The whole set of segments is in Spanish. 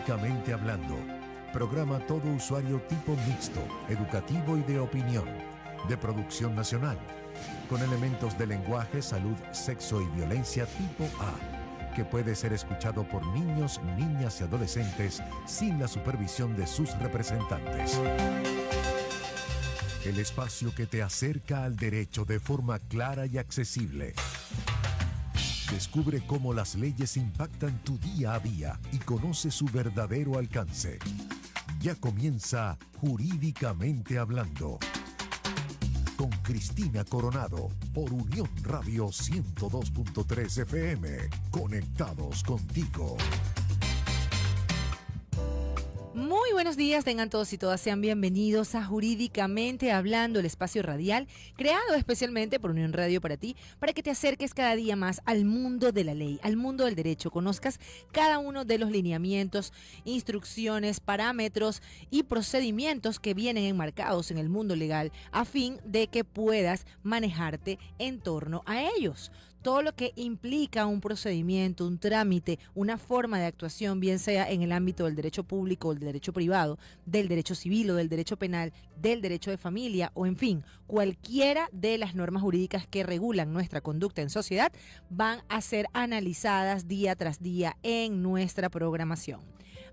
Jurídicamente Hablando. Programa todo usuario tipo mixto, educativo y de opinión, de producción nacional, con elementos de lenguaje, salud, sexo y violencia tipo A, que puede ser escuchado por niños, niñas y adolescentes sin la supervisión de sus representantes. El espacio que te acerca al derecho de forma clara y accesible. Descubre cómo las leyes impactan tu día a día y conoce su verdadero alcance. Ya comienza Jurídicamente Hablando. Con Cristina Coronado por Unión Radio 102.3 FM. Conectados contigo. Muy buenos días, tengan todos y todas, sean bienvenidos a Jurídicamente Hablando, el espacio radial creado especialmente por Unión Radio para ti, para que te acerques cada día más al mundo de la ley, al mundo del derecho, conozcas cada uno de los lineamientos, instrucciones, parámetros y procedimientos que vienen enmarcados en el mundo legal a fin de que puedas manejarte en torno a ellos. Todo lo que implica un procedimiento, un trámite, una forma de actuación, bien sea en el ámbito del derecho público o del derecho privado, del derecho civil o del derecho penal, del derecho de familia o en fin, cualquiera de las normas jurídicas que regulan nuestra conducta en sociedad van a ser analizadas día tras día en nuestra programación.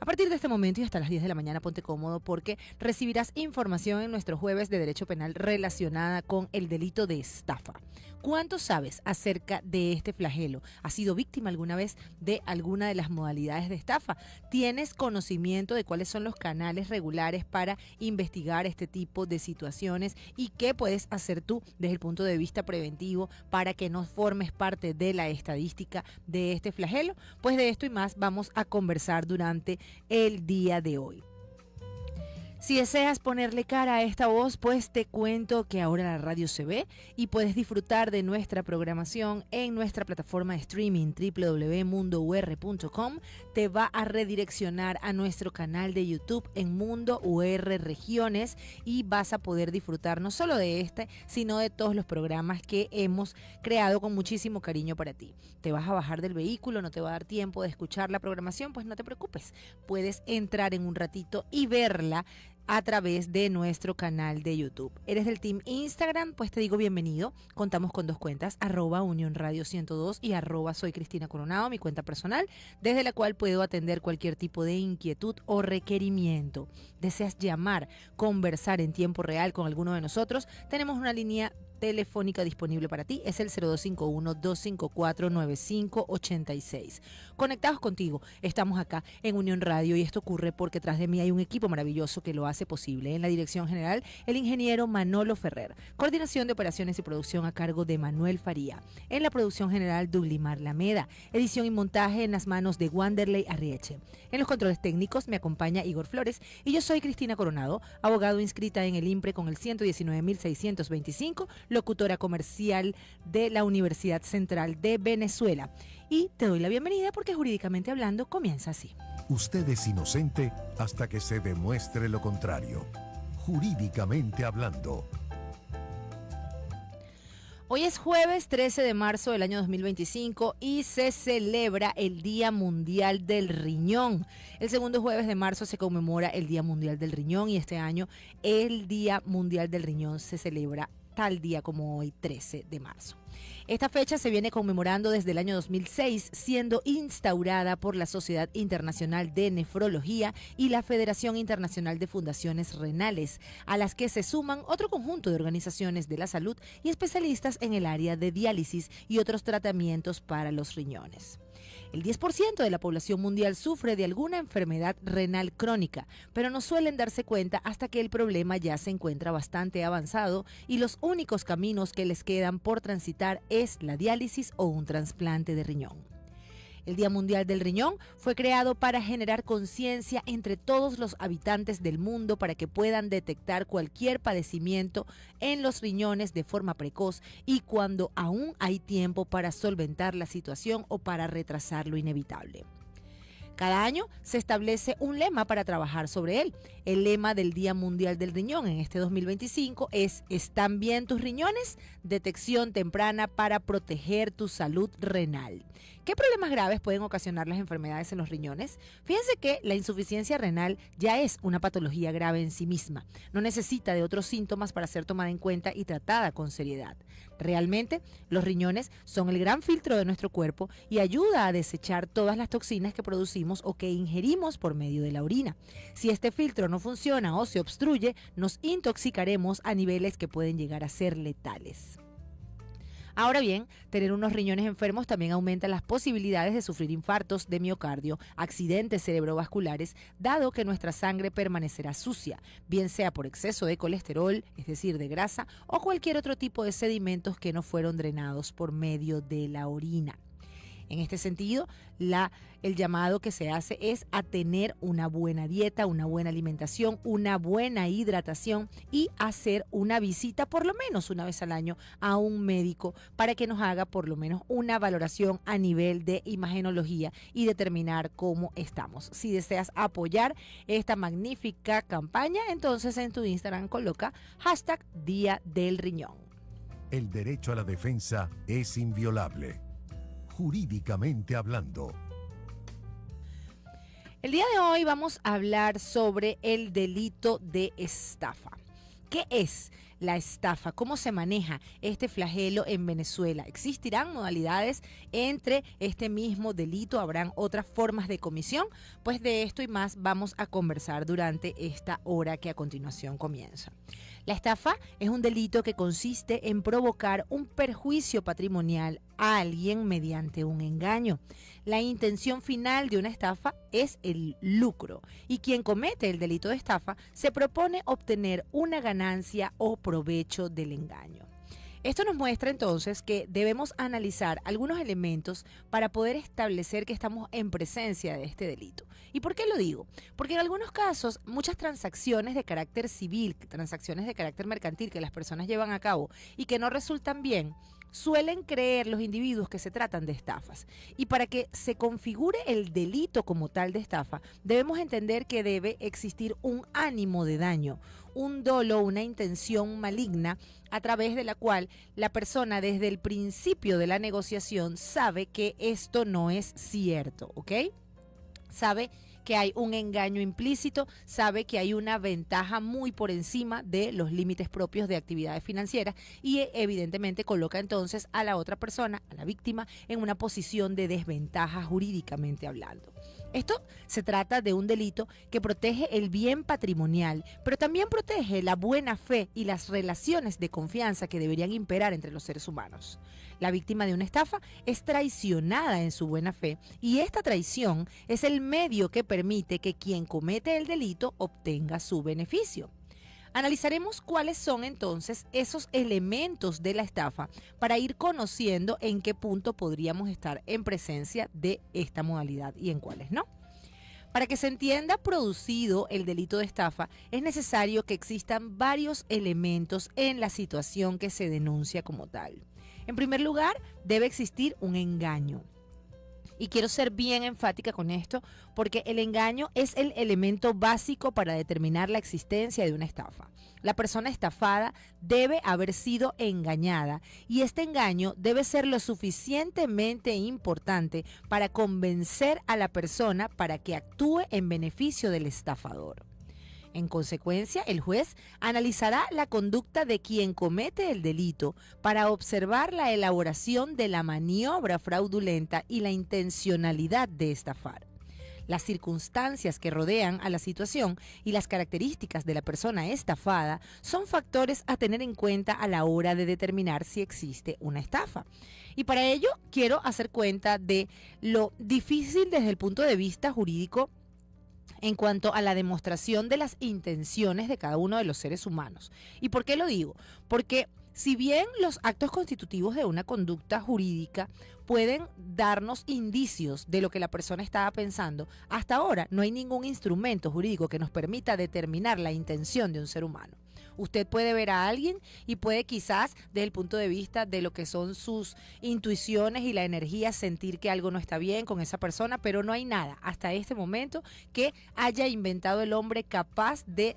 A partir de este momento y hasta las 10 de la mañana ponte cómodo porque recibirás información en nuestro jueves de Derecho Penal relacionada con el delito de estafa. ¿Cuánto sabes acerca de este flagelo? ¿Has sido víctima alguna vez de alguna de las modalidades de estafa? ¿Tienes conocimiento de cuáles son los canales regulares para investigar este tipo de situaciones y qué puedes hacer tú desde el punto de vista preventivo para que no formes parte de la estadística de este flagelo? Pues de esto y más vamos a conversar durante el día de hoy. Si deseas ponerle cara a esta voz, pues te cuento que ahora la radio se ve y puedes disfrutar de nuestra programación en nuestra plataforma de streaming www.mundour.com. Te va a redireccionar a nuestro canal de YouTube en Mundo UR Regiones y vas a poder disfrutar no solo de este, sino de todos los programas que hemos creado con muchísimo cariño para ti. Te vas a bajar del vehículo, no te va a dar tiempo de escuchar la programación, pues no te preocupes. Puedes entrar en un ratito y verla a través de nuestro canal de YouTube. ¿Eres del team Instagram? Pues te digo bienvenido. Contamos con dos cuentas, @Unión Radio 102 y @Soy Cristina Coronado, mi cuenta personal, desde la cual puedo atender cualquier tipo de inquietud o requerimiento. ¿Deseas llamar, conversar en tiempo real con alguno de nosotros? Tenemos una línea telefónica disponible para ti, es el 0251-254-9586. Conectados contigo, estamos acá en Unión Radio y esto ocurre porque tras de mí hay un equipo maravilloso que lo hace posible. En la dirección general, el ingeniero Manolo Ferrer. Coordinación de operaciones y producción a cargo de Manuel Faría. En la producción general, Duglimar Lameda. Edición y montaje en las manos de Wanderley Arrieche. En los controles técnicos me acompaña Igor Flores y yo soy Cristina Coronado, abogado inscrita en el IMPRE con el 119.625, locutora comercial de la Universidad Central de Venezuela. Y te doy la bienvenida porque Jurídicamente Hablando comienza así. Usted es inocente hasta que se demuestre lo contrario. Jurídicamente Hablando. Hoy es jueves 13 de marzo del año 2025 y se celebra el Día Mundial del Riñón. El segundo jueves de marzo se conmemora el Día Mundial del Riñón y este año el Día Mundial del Riñón se celebra tal día como hoy, 13 de marzo. Esta fecha se viene conmemorando desde el año 2006, siendo instaurada por la Sociedad Internacional de Nefrología y la Federación Internacional de Fundaciones Renales, a las que se suman otro conjunto de organizaciones de la salud y especialistas en el área de diálisis y otros tratamientos para los riñones. El 10% de la población mundial sufre de alguna enfermedad renal crónica, pero no suelen darse cuenta hasta que el problema ya se encuentra bastante avanzado y los únicos caminos que les quedan por transitar es la diálisis o un trasplante de riñón. El Día Mundial del Riñón fue creado para generar conciencia entre todos los habitantes del mundo para que puedan detectar cualquier padecimiento en los riñones de forma precoz y cuando aún hay tiempo para solventar la situación o para retrasar lo inevitable. Cada año se establece un lema para trabajar sobre él. El lema del Día Mundial del Riñón en este 2025 es ¿Están bien tus riñones? Detección temprana para proteger tu salud renal. ¿Qué problemas graves pueden ocasionar las enfermedades en los riñones? Fíjense que la insuficiencia renal ya es una patología grave en sí misma. No necesita de otros síntomas para ser tomada en cuenta y tratada con seriedad. Realmente, los riñones son el gran filtro de nuestro cuerpo y ayuda a desechar todas las toxinas que producimos o que ingerimos por medio de la orina. Si este filtro no funciona o se obstruye, nos intoxicaremos a niveles que pueden llegar a ser letales. Ahora bien, tener unos riñones enfermos también aumenta las posibilidades de sufrir infartos de miocardio, accidentes cerebrovasculares, dado que nuestra sangre permanecerá sucia, bien sea por exceso de colesterol, es decir, de grasa, o cualquier otro tipo de sedimentos que no fueron drenados por medio de la orina. En este sentido, el llamado que se hace es a tener una buena dieta, una buena alimentación, una buena hidratación y hacer una visita por lo menos una vez al año a un médico para que nos haga por lo menos una valoración a nivel de imagenología y determinar cómo estamos. Si deseas apoyar esta magnífica campaña, entonces en tu Instagram coloca #Día del Riñón. El derecho a la defensa es inviolable. Jurídicamente hablando. El día de hoy vamos a hablar sobre el delito de estafa. ¿Qué es la estafa? ¿Cómo se maneja este flagelo en Venezuela? ¿Existirán modalidades entre este mismo delito? ¿Habrán otras formas de comisión? Pues de esto y más vamos a conversar durante esta hora que a continuación comienza. La estafa es un delito que consiste en provocar un perjuicio patrimonial a alguien mediante un engaño. La intención final de una estafa es el lucro y quien comete el delito de estafa se propone obtener una ganancia o provecho del engaño. Esto nos muestra entonces que debemos analizar algunos elementos para poder establecer que estamos en presencia de este delito. ¿Y por qué lo digo? Porque en algunos casos, muchas transacciones de carácter civil, transacciones de carácter mercantil que las personas llevan a cabo y que no resultan bien, suelen creer los individuos que se tratan de estafas. Y para que se configure el delito como tal de estafa, debemos entender que debe existir un ánimo de daño, un dolo, una intención maligna a través de la cual la persona desde el principio de la negociación sabe que esto no es cierto, ¿ok? Sabe que hay un engaño implícito, sabe que hay una ventaja muy por encima de los límites propios de actividades financieras y evidentemente coloca entonces a la otra persona, a la víctima, en una posición de desventaja jurídicamente hablando. Esto se trata de un delito que protege el bien patrimonial, pero también protege la buena fe y las relaciones de confianza que deberían imperar entre los seres humanos. La víctima de una estafa es traicionada en su buena fe y esta traición es el medio que permite que quien comete el delito obtenga su beneficio. Analizaremos cuáles son entonces esos elementos de la estafa para ir conociendo en qué punto podríamos estar en presencia de esta modalidad y en cuáles no. Para que se entienda producido el delito de estafa, es necesario que existan varios elementos en la situación que se denuncia como tal. En primer lugar, debe existir un engaño. Y quiero ser bien enfática con esto porque el engaño es el elemento básico para determinar la existencia de una estafa. La persona estafada debe haber sido engañada y este engaño debe ser lo suficientemente importante para convencer a la persona para que actúe en beneficio del estafador. En consecuencia, el juez analizará la conducta de quien comete el delito para observar la elaboración de la maniobra fraudulenta y la intencionalidad de estafar. Las circunstancias que rodean a la situación y las características de la persona estafada son factores a tener en cuenta a la hora de determinar si existe una estafa. Y para ello quiero hacer cuenta de lo difícil desde el punto de vista jurídico en cuanto a la demostración de las intenciones de cada uno de los seres humanos. ¿Y por qué lo digo? Porque si bien los actos constitutivos de una conducta jurídica pueden darnos indicios de lo que la persona estaba pensando, hasta ahora no hay ningún instrumento jurídico que nos permita determinar la intención de un ser humano. Usted puede ver a alguien y puede quizás desde el punto de vista de lo que son sus intuiciones y la energía sentir que algo no está bien con esa persona, pero no hay nada hasta este momento que haya inventado el hombre capaz de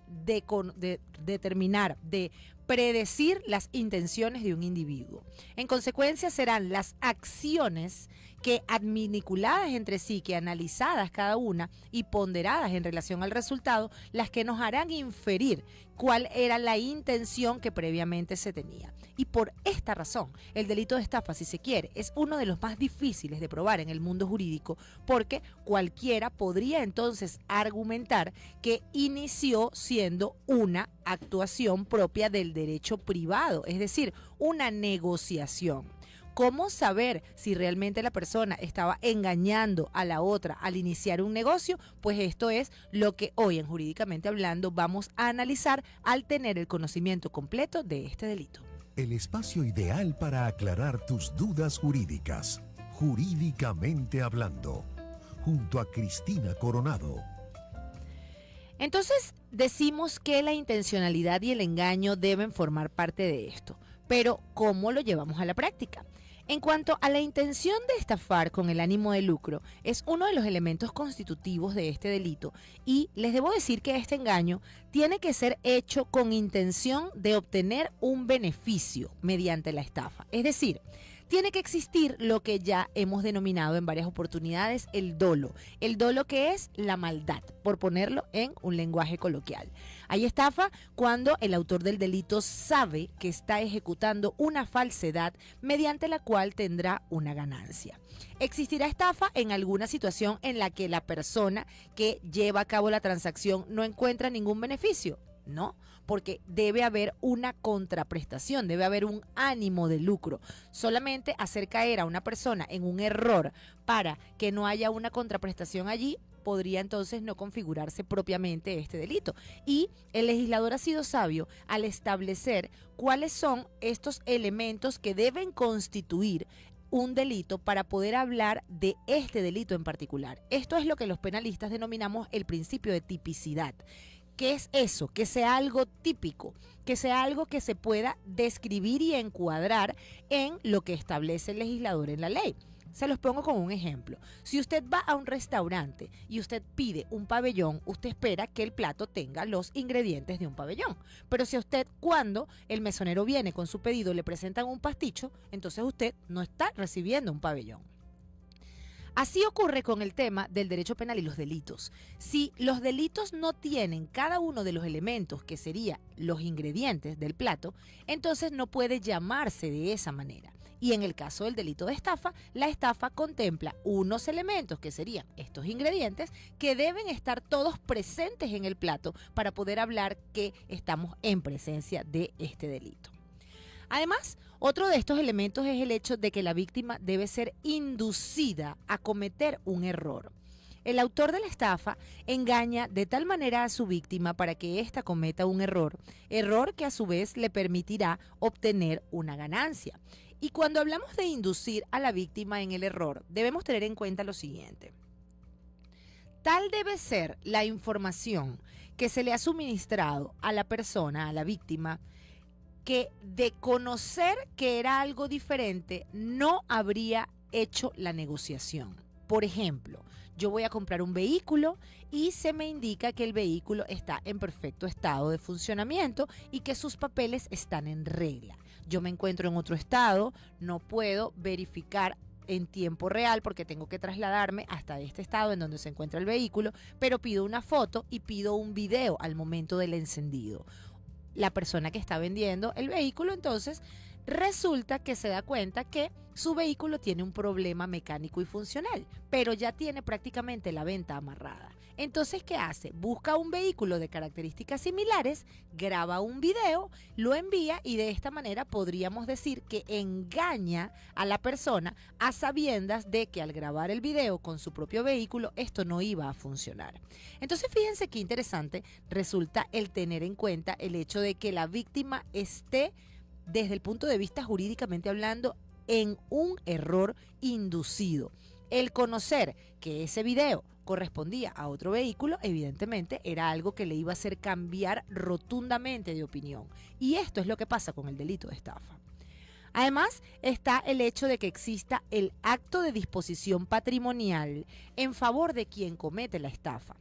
determinar, de predecir las intenciones de un individuo. En consecuencia serán las acciones que adminiculadas entre sí, que analizadas cada una y ponderadas en relación al resultado, las que nos harán inferir cuál era la intención que previamente se tenía. Y por esta razón, el delito de estafa, si se quiere, es uno de los más difíciles de probar en el mundo jurídico, porque cualquiera podría entonces argumentar que inició siendo una actuación propia del derecho privado, es decir, una negociación. ¿Cómo saber si realmente la persona estaba engañando a la otra al iniciar un negocio? Pues esto es lo que hoy en Jurídicamente Hablando vamos a analizar al tener el conocimiento completo de este delito. El espacio ideal para aclarar tus dudas jurídicas. Jurídicamente Hablando. Junto a Cristina Coronado. Entonces, decimos que la intencionalidad y el engaño deben formar parte de esto. Pero, ¿cómo lo llevamos a la práctica? En cuanto a la intención de estafar con el ánimo de lucro, es uno de los elementos constitutivos de este delito y les debo decir que este engaño tiene que ser hecho con intención de obtener un beneficio mediante la estafa. Es decir, tiene que existir lo que ya hemos denominado en varias oportunidades el dolo. El dolo, que es la maldad, por ponerlo en un lenguaje coloquial. Hay estafa cuando el autor del delito sabe que está ejecutando una falsedad mediante la cual tendrá una ganancia. Existirá estafa en alguna situación en la que la persona que lleva a cabo la transacción no encuentra ningún beneficio. No, porque debe haber una contraprestación, debe haber un ánimo de lucro. Solamente hacer caer a una persona en un error para que no haya una contraprestación allí podría entonces no configurarse propiamente este delito. Y el legislador ha sido sabio al establecer cuáles son estos elementos que deben constituir un delito para poder hablar de este delito en particular. Esto es lo que los penalistas denominamos el principio de tipicidad. ¿Qué es eso? Que sea algo típico, que sea algo que se pueda describir y encuadrar en lo que establece el legislador en la ley. Se los pongo como un ejemplo. Si usted va a un restaurante y usted pide un pabellón, usted espera que el plato tenga los ingredientes de un pabellón. Pero si a usted, cuando el mesonero viene con su pedido, le presentan un pasticho, entonces usted no está recibiendo un pabellón. Así ocurre con el tema del derecho penal y los delitos. Si los delitos no tienen cada uno de los elementos que serían los ingredientes del plato, entonces no puede llamarse de esa manera. Y en el caso del delito de estafa, la estafa contempla unos elementos que serían estos ingredientes que deben estar todos presentes en el plato para poder hablar que estamos en presencia de este delito. Además, otro de estos elementos es el hecho de que la víctima debe ser inducida a cometer un error. El autor de la estafa engaña de tal manera a su víctima para que ésta cometa un error que a su vez le permitirá obtener una ganancia. Y cuando hablamos de inducir a la víctima en el error, debemos tener en cuenta lo siguiente. Tal debe ser la información que se le ha suministrado a la persona, a la víctima, que de conocer que era algo diferente no habría hecho la negociación. Por ejemplo, yo voy a comprar un vehículo y se me indica que el vehículo está en perfecto estado de funcionamiento y que sus papeles están en regla. Yo me encuentro en otro estado, no puedo verificar en tiempo real porque tengo que trasladarme hasta este estado en donde se encuentra el vehículo, pero pido una foto y pido un video al momento del encendido. La persona que está vendiendo el vehículo entonces resulta que se da cuenta que su vehículo tiene un problema mecánico y funcional, pero ya tiene prácticamente la venta amarrada. Entonces, ¿qué hace? Busca un vehículo de características similares, graba un video, lo envía y de esta manera podríamos decir que engaña a la persona a sabiendas de que al grabar el video con su propio vehículo esto no iba a funcionar. Entonces, fíjense qué interesante resulta el tener en cuenta el hecho de que la víctima esté, desde el punto de vista jurídicamente hablando, en un error inducido. El conocer que ese video correspondía a otro vehículo, evidentemente era algo que le iba a hacer cambiar rotundamente de opinión. Y esto es lo que pasa con el delito de estafa. Además, está el hecho de que exista el acto de disposición patrimonial en favor de quien comete la estafa.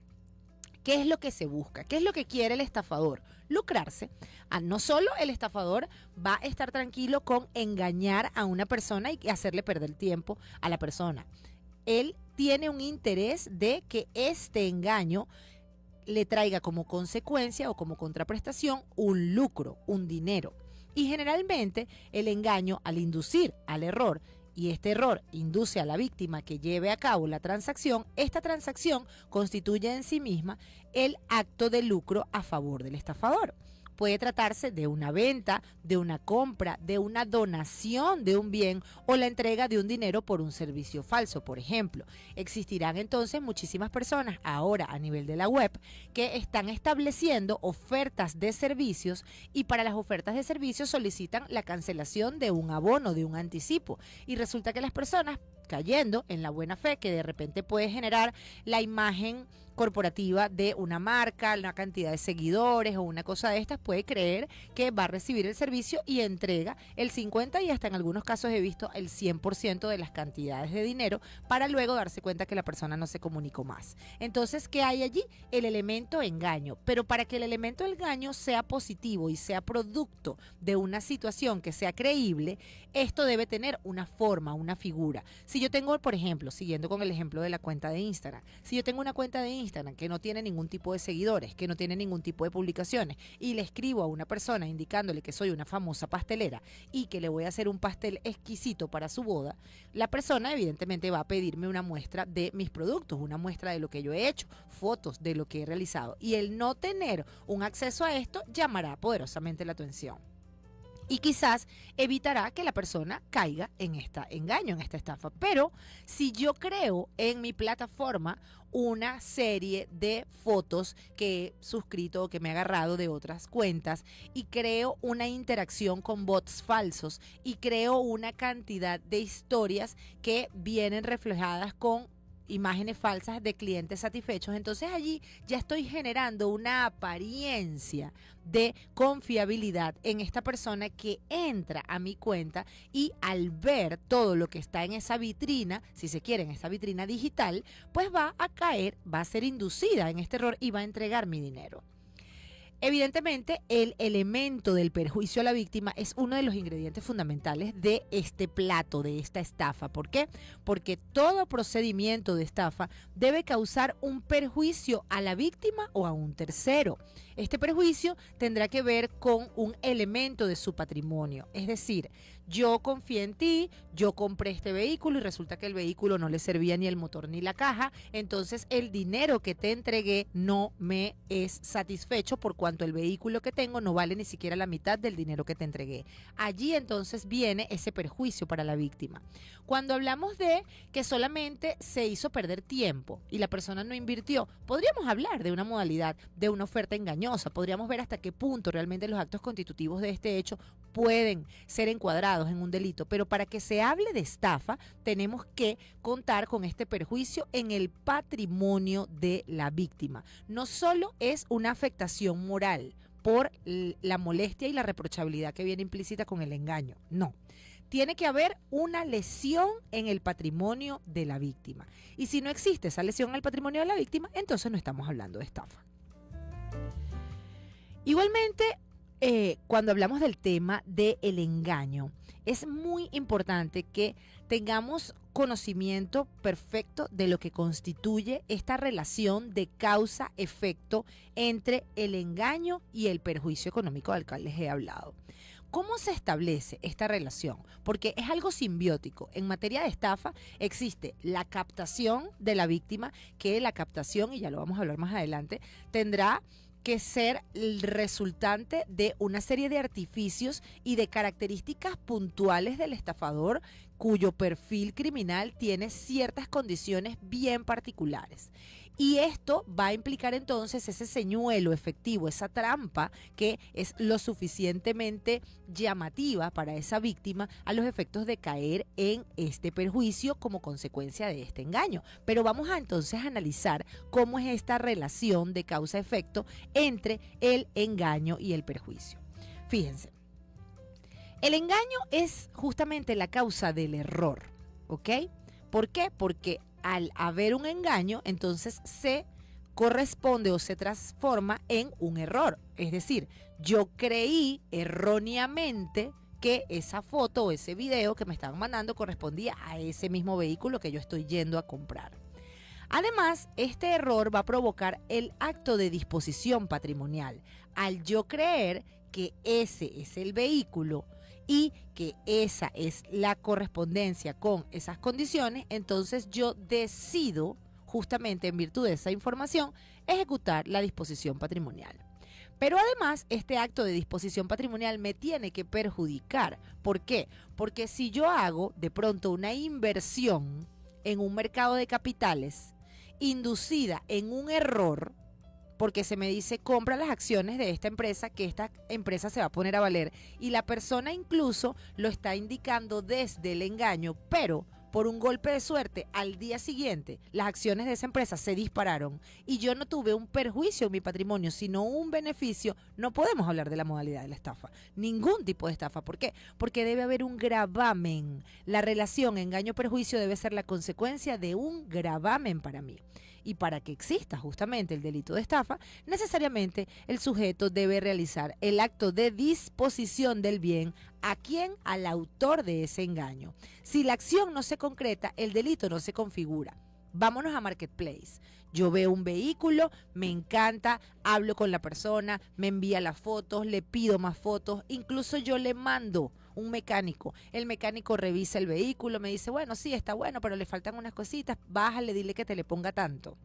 ¿Qué es lo que se busca? ¿Qué es lo que quiere el estafador? Lucrarse. No solo el estafador va a estar tranquilo con engañar a una persona y hacerle perder tiempo a la persona. Él tiene un interés de que este engaño le traiga como consecuencia o como contraprestación un lucro, un dinero. Y generalmente el engaño, al inducir al error, y este error induce a la víctima que lleve a cabo la transacción, esta transacción constituye en sí misma el acto de lucro a favor del estafador. Puede tratarse de una venta, de una compra, de una donación de un bien o la entrega de un dinero por un servicio falso, por ejemplo. Existirán entonces muchísimas personas ahora a nivel de la web que están estableciendo ofertas de servicios y para las ofertas de servicios solicitan la cancelación de un abono, de un anticipo. Y resulta que las personas, cayendo en la buena fe que de repente puede generar la imagen corporativa de una marca, una cantidad de seguidores o una cosa de estas, puede creer que va a recibir el servicio y entrega el 50 y hasta en algunos casos he visto el 100% de las cantidades de dinero para luego darse cuenta que la persona no se comunicó más. Entonces, ¿qué hay allí? El elemento engaño. Pero para que el elemento engaño sea positivo y sea producto de una situación que sea creíble, esto debe tener una forma, una figura. Si yo tengo, por ejemplo, siguiendo con el ejemplo de la cuenta de Instagram, si yo tengo una cuenta de Instagram que no tiene ningún tipo de seguidores, que no tiene ningún tipo de publicaciones y le escribo a una persona indicándole que soy una famosa pastelera y que le voy a hacer un pastel exquisito para su boda, la persona evidentemente va a pedirme una muestra de mis productos, una muestra de lo que yo he hecho, fotos de lo que he realizado, y el no tener un acceso a esto llamará poderosamente la atención. Y quizás evitará que la persona caiga en este engaño, en esta estafa. Pero si yo creo en mi plataforma una serie de fotos que he suscrito o que me he agarrado de otras cuentas y creo una interacción con bots falsos y creo una cantidad de historias que vienen reflejadas con imágenes falsas de clientes satisfechos, entonces allí ya estoy generando una apariencia de confiabilidad en esta persona que entra a mi cuenta y al ver todo lo que está en esa vitrina, si se quiere, en esta vitrina digital, pues va a caer, va a ser inducida en este error y va a entregar mi dinero. Evidentemente, el elemento del perjuicio a la víctima es uno de los ingredientes fundamentales de este plato, de esta estafa. ¿Por qué? Porque todo procedimiento de estafa debe causar un perjuicio a la víctima o a un tercero. Este perjuicio tendrá que ver con un elemento de su patrimonio. Es decir, yo confié en ti, yo compré este vehículo y resulta que el vehículo no le servía ni el motor ni la caja, entonces el dinero que te entregué no me es satisfecho por cuanto el vehículo que tengo no vale ni siquiera la mitad del dinero que te entregué. Allí entonces viene ese perjuicio para la víctima. Cuando hablamos de que solamente se hizo perder tiempo y la persona no invirtió, podríamos hablar de una modalidad de una oferta engañosa, podríamos ver hasta qué punto realmente los actos constitutivos de este hecho pueden ser encuadrados en un delito, pero para que se hable de estafa tenemos que contar con este perjuicio en el patrimonio de la víctima. No solo es una afectación moral por la molestia y la reprochabilidad que viene implícita con el engaño, no. Tiene que haber una lesión en el patrimonio de la víctima. Y si no existe esa lesión en el patrimonio de la víctima, entonces no estamos hablando de estafa. Igualmente, cuando hablamos del tema del engaño, es muy importante que tengamos conocimiento perfecto de lo que constituye esta relación de causa-efecto entre el engaño y el perjuicio económico del cual les he hablado. ¿Cómo se establece esta relación? Porque es algo simbiótico. En materia de estafa existe la captación de la víctima, que la captación, y ya lo vamos a hablar más adelante, tendrá que ser el resultante de una serie de artificios y de características puntuales del estafador cuyo perfil criminal tiene ciertas condiciones bien particulares. Y esto va a implicar entonces ese señuelo efectivo, esa trampa que es lo suficientemente llamativa para esa víctima a los efectos de caer en este perjuicio como consecuencia de este engaño. Pero vamos a entonces analizar cómo es esta relación de causa-efecto entre el engaño y el perjuicio. Fíjense, el engaño es justamente la causa del error, ¿ok? ¿Por qué? Porque al haber un engaño, entonces se corresponde o se transforma en un error. Es decir, yo creí erróneamente que esa foto o ese video que me estaban mandando correspondía a ese mismo vehículo que yo estoy yendo a comprar. Además, este error va a provocar el acto de disposición patrimonial. Al yo creer que ese es el vehículo y que esa es la correspondencia con esas condiciones, entonces yo decido, justamente en virtud de esa información, ejecutar la disposición patrimonial. Pero además, este acto de disposición patrimonial me tiene que perjudicar. ¿Por qué? Porque si yo hago de pronto una inversión en un mercado de capitales inducida en un error, porque se me dice compra las acciones de esta empresa, que esta empresa se va a poner a valer, y la persona incluso lo está indicando desde el engaño, pero por un golpe de suerte, al día siguiente, las acciones de esa empresa se dispararon y yo no tuve un perjuicio en mi patrimonio, sino un beneficio, no podemos hablar de la modalidad de la estafa. Ningún tipo de estafa. ¿Por qué? Porque debe haber un gravamen. La relación engaño-perjuicio debe ser la consecuencia de un gravamen para mí. Y para que exista justamente el delito de estafa, necesariamente el sujeto debe realizar el acto de disposición del bien. ¿A quién? Al autor de ese engaño. Si la acción no se concreta, el delito no se configura. Vámonos a Marketplace. Yo veo un vehículo, me encanta, hablo con la persona, me envía las fotos, le pido más fotos, incluso yo le mando un mecánico. El mecánico revisa el vehículo, me dice, bueno, sí, está bueno, pero le faltan unas cositas, bájale, dile que te le ponga tanto.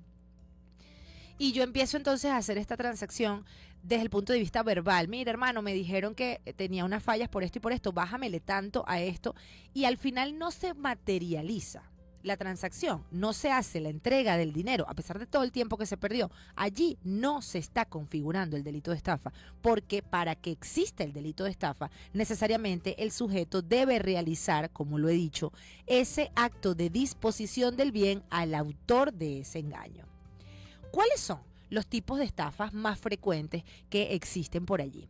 Y yo empiezo entonces a hacer esta transacción desde el punto de vista verbal. Mira, hermano, me dijeron que tenía unas fallas por esto y por esto, bájamele tanto a esto. Y al final no se materializa la transacción, no se hace la entrega del dinero, a pesar de todo el tiempo que se perdió. Allí no se está configurando el delito de estafa, porque para que exista el delito de estafa, necesariamente el sujeto debe realizar, como lo he dicho, ese acto de disposición del bien al autor de ese engaño. ¿Cuáles son los tipos de estafas más frecuentes que existen por allí?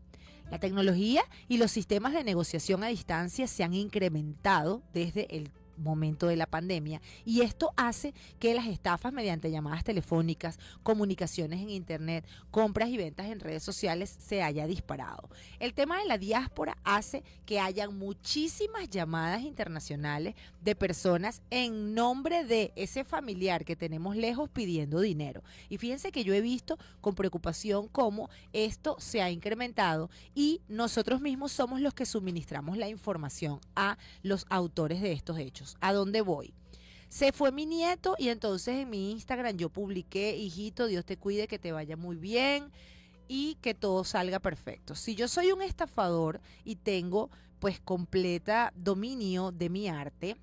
La tecnología y los sistemas de negociación a distancia se han incrementado desde el momento de la pandemia, y esto hace que las estafas mediante llamadas telefónicas, comunicaciones en internet, compras y ventas en redes sociales se haya disparado. El tema de la diáspora hace que hayan muchísimas llamadas internacionales de personas en nombre de ese familiar que tenemos lejos pidiendo dinero. Y fíjense que yo he visto con preocupación cómo esto se ha incrementado y nosotros mismos somos los que suministramos la información a los autores de estos hechos. ¿A dónde voy? Se fue mi nieto y entonces en mi Instagram yo publiqué, hijito, Dios te cuide, que te vaya muy bien y que todo salga perfecto. Si yo soy un estafador y tengo pues completa dominio de mi arte,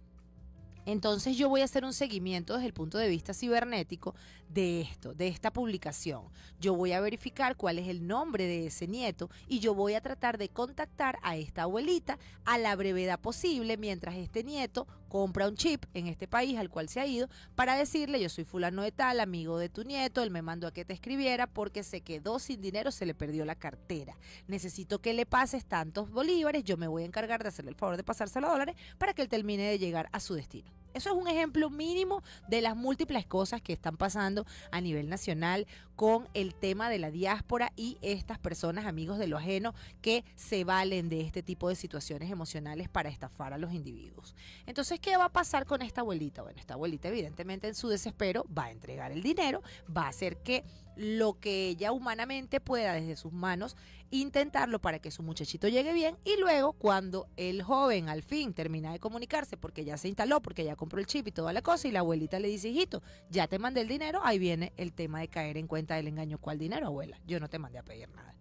entonces yo voy a hacer un seguimiento desde el punto de vista cibernético de esto, de esta publicación. Yo voy a verificar cuál es el nombre de ese nieto y yo voy a tratar de contactar a esta abuelita a la brevedad posible mientras este nieto compra un chip en este país al cual se ha ido para decirle, yo soy fulano de tal, amigo de tu nieto, él me mandó a que te escribiera porque se quedó sin dinero, se le perdió la cartera. Necesito que le pases tantos bolívares, yo me voy a encargar de hacerle el favor de pasárselo a dólares para que él termine de llegar a su destino. Eso es un ejemplo mínimo de las múltiples cosas que están pasando a nivel nacional con el tema de la diáspora y estas personas, amigos de lo ajeno, que se valen de este tipo de situaciones emocionales para estafar a los individuos. Entonces, ¿qué va a pasar con esta abuelita? Bueno, esta abuelita evidentemente en su desespero va a entregar el dinero, va a hacer que lo que ella humanamente pueda desde sus manos intentarlo para que su muchachito llegue bien, y luego cuando el joven al fin termina de comunicarse porque ya se instaló, porque ya compró el chip y toda la cosa, y la abuelita le dice, hijito, ya te mandé el dinero, ahí viene el tema de caer en cuenta del engaño. ¿Cuál dinero, abuela? Yo no te mandé a pedir nada.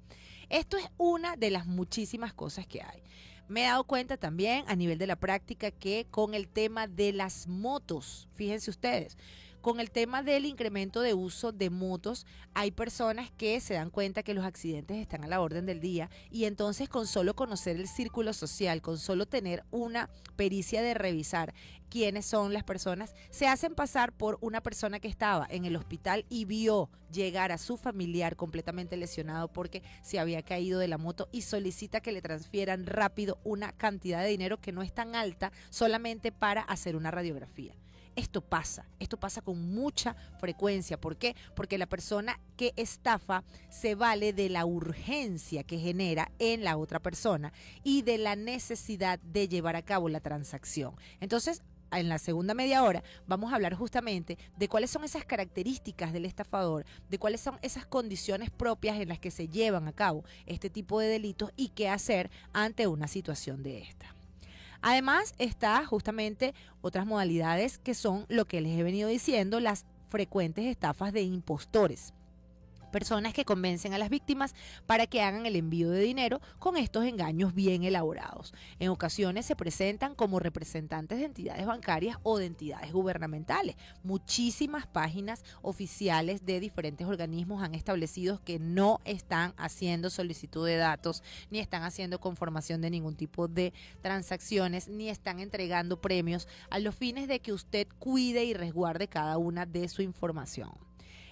Esto es una de las muchísimas cosas que hay. Me he dado cuenta también a nivel de la práctica que con el tema de las motos, fíjense ustedes, con el tema del incremento de uso de motos, hay personas que se dan cuenta que los accidentes están a la orden del día, y entonces con solo conocer el círculo social, con solo tener una pericia de revisar quiénes son las personas, se hacen pasar por una persona que estaba en el hospital y vio llegar a su familiar completamente lesionado porque se había caído de la moto, y solicita que le transfieran rápido una cantidad de dinero que no es tan alta, solamente para hacer una radiografía. Esto pasa con mucha frecuencia. ¿Por qué? Porque la persona que estafa se vale de la urgencia que genera en la otra persona y de la necesidad de llevar a cabo la transacción. Entonces, en la segunda media hora vamos a hablar justamente de cuáles son esas características del estafador, de cuáles son esas condiciones propias en las que se llevan a cabo este tipo de delitos y qué hacer ante una situación de esta. Además está justamente otras modalidades que son lo que les he venido diciendo, las frecuentes estafas de impostores. Personas que convencen a las víctimas para que hagan el envío de dinero con estos engaños bien elaborados. En ocasiones se presentan como representantes de entidades bancarias o de entidades gubernamentales. Muchísimas páginas oficiales de diferentes organismos han establecido que no están haciendo solicitud de datos, ni están haciendo conformación de ningún tipo de transacciones, ni están entregando premios a los fines de que usted cuide y resguarde cada una de su información.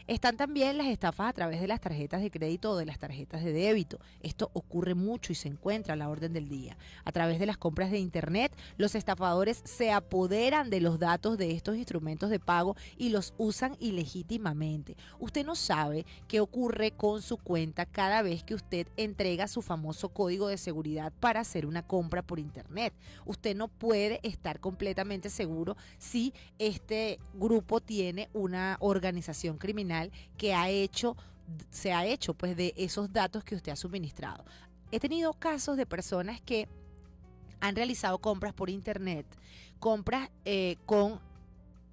Están también las estafas a través de las tarjetas de crédito o de las tarjetas de débito. Esto ocurre mucho y se encuentra a la orden del día. A través de las compras de internet, los estafadores se apoderan de los datos de estos instrumentos de pago y los usan ilegítimamente. Usted no sabe qué ocurre con su cuenta cada vez que usted entrega su famoso código de seguridad para hacer una compra por internet. Usted no puede estar completamente seguro si este grupo tiene una organización criminal que se ha hecho pues de esos datos que usted ha suministrado. He tenido casos de personas que han realizado compras por internet, compras con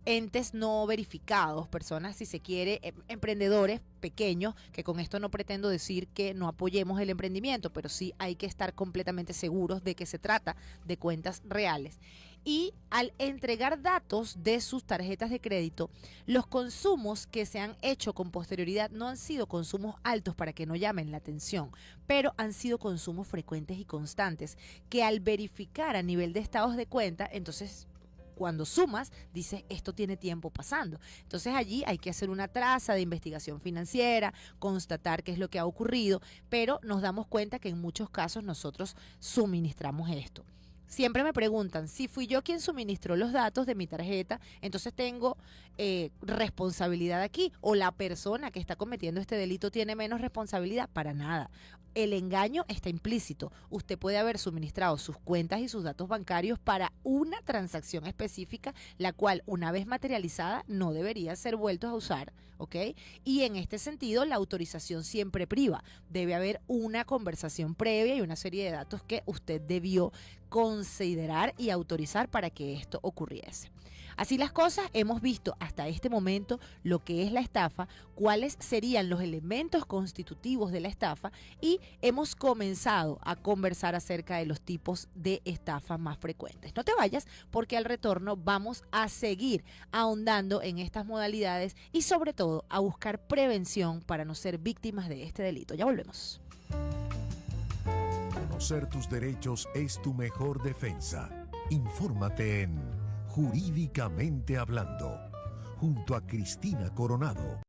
entes no verificados, personas, si se quiere, emprendedores pequeños, que con esto no pretendo decir que no apoyemos el emprendimiento, pero sí hay que estar completamente seguros de que se trata de cuentas reales. Y al entregar datos de sus tarjetas de crédito, los consumos que se han hecho con posterioridad no han sido consumos altos para que no llamen la atención, pero han sido consumos frecuentes y constantes que al verificar a nivel de estados de cuenta, entonces cuando sumas, dices, esto tiene tiempo pasando. Entonces allí hay que hacer una traza de investigación financiera, constatar qué es lo que ha ocurrido, pero nos damos cuenta que en muchos casos nosotros suministramos esto. Siempre me preguntan, si fui yo quien suministró los datos de mi tarjeta, entonces tengo responsabilidad aquí, o la persona que está cometiendo este delito tiene menos responsabilidad. Para nada. El engaño está implícito. Usted puede haber suministrado sus cuentas y sus datos bancarios para una transacción específica, la cual una vez materializada no debería ser vueltos a usar, ¿ok? Y en este sentido la autorización siempre priva. Debe haber una conversación previa y una serie de datos que usted debió considerar y autorizar para que esto ocurriese. Así las cosas, hemos visto hasta este momento lo que es la estafa, cuáles serían los elementos constitutivos de la estafa y hemos comenzado a conversar acerca de los tipos de estafa más frecuentes. No te vayas porque al retorno vamos a seguir ahondando en estas modalidades y sobre todo a buscar prevención para no ser víctimas de este delito. Ya volvemos. Conocer tus derechos es tu mejor defensa. Infórmate en Jurídicamente Hablando, junto a Cristina Coronado.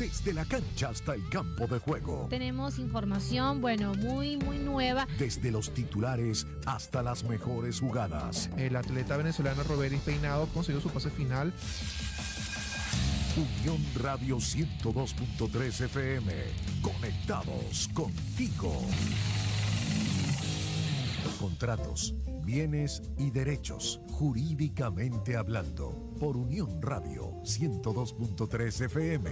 desde la cancha hasta el campo de juego. Tenemos información, bueno, muy nueva. Desde los titulares hasta las mejores jugadas. El atleta venezolano Roberis Peinado consiguió su pase final. Unión Radio 102.3 FM. Conectados contigo. Contratos, bienes y derechos, jurídicamente hablando, por Unión Radio 102.3 FM.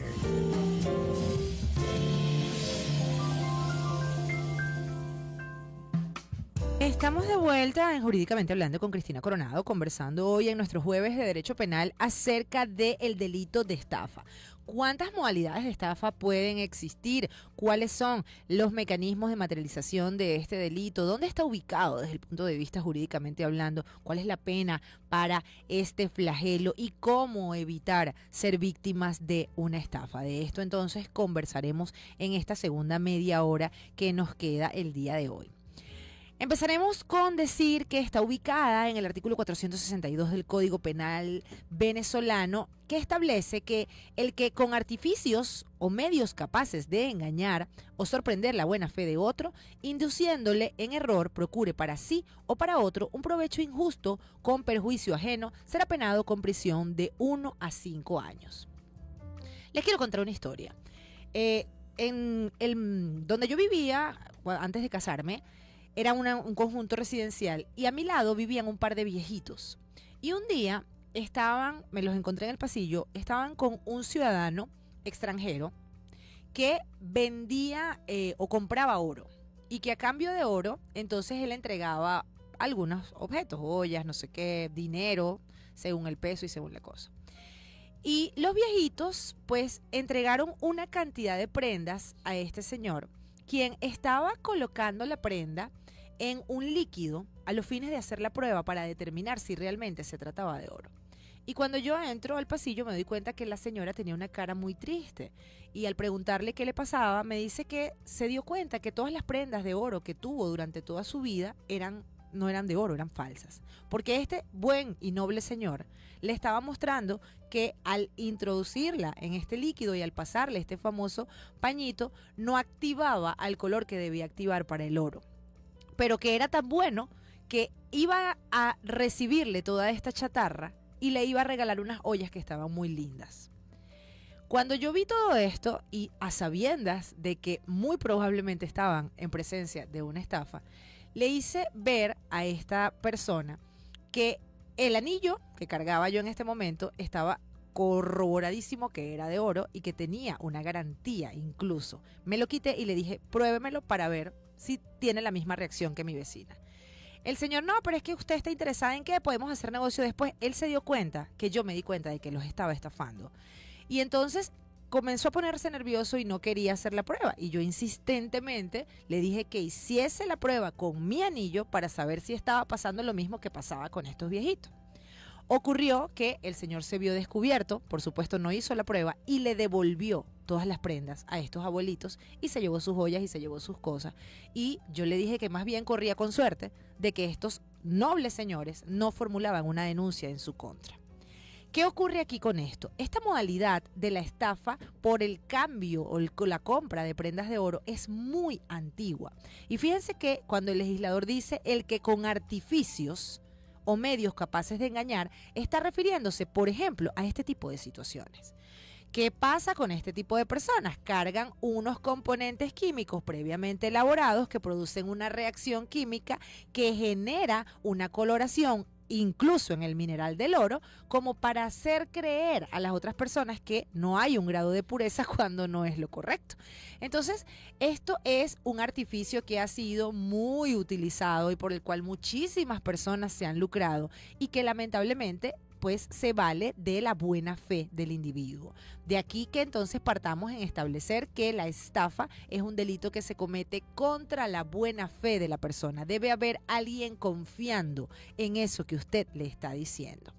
Estamos de vuelta en Jurídicamente Hablando con Cristina Coronado, conversando hoy en nuestro jueves de Derecho Penal acerca del delito de estafa. ¿Cuántas modalidades de estafa pueden existir? ¿Cuáles son los mecanismos de materialización de este delito? ¿Dónde está ubicado desde el punto de vista jurídicamente hablando? ¿Cuál es la pena para este flagelo? ¿Y cómo evitar ser víctimas de una estafa? De esto entonces conversaremos en esta segunda media hora que nos queda el día de hoy. Empezaremos con decir que está ubicada en el artículo 462 del Código Penal venezolano, que establece que el que con artificios o medios capaces de engañar o sorprender la buena fe de otro, induciéndole en error, procure para sí o para otro un provecho injusto con perjuicio ajeno, será penado con prisión de 1 a 5 años. Les quiero contar una historia. Donde yo vivía antes de casarme, era un conjunto residencial y a mi lado vivían un par de viejitos. Y un día me los encontré en el pasillo, estaban con un ciudadano extranjero que vendía o compraba oro. Y que a cambio de oro, entonces él entregaba algunos objetos, ollas, no sé qué, dinero, según el peso y según la cosa. Y los viejitos, pues, entregaron una cantidad de prendas a este señor, quien estaba colocando la prenda en un líquido a los fines de hacer la prueba para determinar si realmente se trataba de oro. Y cuando yo entro al pasillo me doy cuenta que la señora tenía una cara muy triste y al preguntarle qué le pasaba me dice que se dio cuenta que todas las prendas de oro que tuvo durante toda su vida no eran de oro, eran falsas. Porque este buen y noble señor le estaba mostrando que al introducirla en este líquido y al pasarle este famoso pañito, no activaba al color que debía activar para el oro. Pero que era tan bueno que iba a recibirle toda esta chatarra y le iba a regalar unas ollas que estaban muy lindas. Cuando yo vi todo esto y a sabiendas de que muy probablemente estaban en presencia de una estafa, le hice ver a esta persona que el anillo que cargaba yo en este momento estaba corroboradísimo que era de oro y que tenía una garantía incluso. Me lo quité y le dije, pruébemelo para ver si tiene la misma reacción que mi vecina. El señor, no, pero es que usted está interesada en que podemos hacer negocio después. Él se dio cuenta que yo me di cuenta de que los estaba estafando. Y entonces comenzó a ponerse nervioso y no quería hacer la prueba. Y yo insistentemente le dije que hiciese la prueba con mi anillo para saber si estaba pasando lo mismo que pasaba con estos viejitos. Ocurrió que el señor se vio descubierto, por supuesto no hizo la prueba y le devolvió todas las prendas a estos abuelitos y se llevó sus joyas y se llevó sus cosas. Y yo le dije que más bien corría con suerte de que estos nobles señores no formulaban una denuncia en su contra. ¿Qué ocurre aquí con esto? Esta modalidad de la estafa por el cambio o la compra de prendas de oro es muy antigua. Y fíjense que cuando el legislador dice el que con artificios o medios capaces de engañar, está refiriéndose, por ejemplo, a este tipo de situaciones. ¿Qué pasa con este tipo de personas? Cargan unos componentes químicos previamente elaborados que producen una reacción química que genera una coloración incluso en el mineral del oro, como para hacer creer a las otras personas que no hay un grado de pureza cuando no es lo correcto. Entonces, esto es un artificio que ha sido muy utilizado y por el cual muchísimas personas se han lucrado y que lamentablemente pues se vale de la buena fe del individuo. De aquí que entonces partamos en establecer que la estafa es un delito que se comete contra la buena fe de la persona. Debe haber alguien confiando en eso que usted le está diciendo.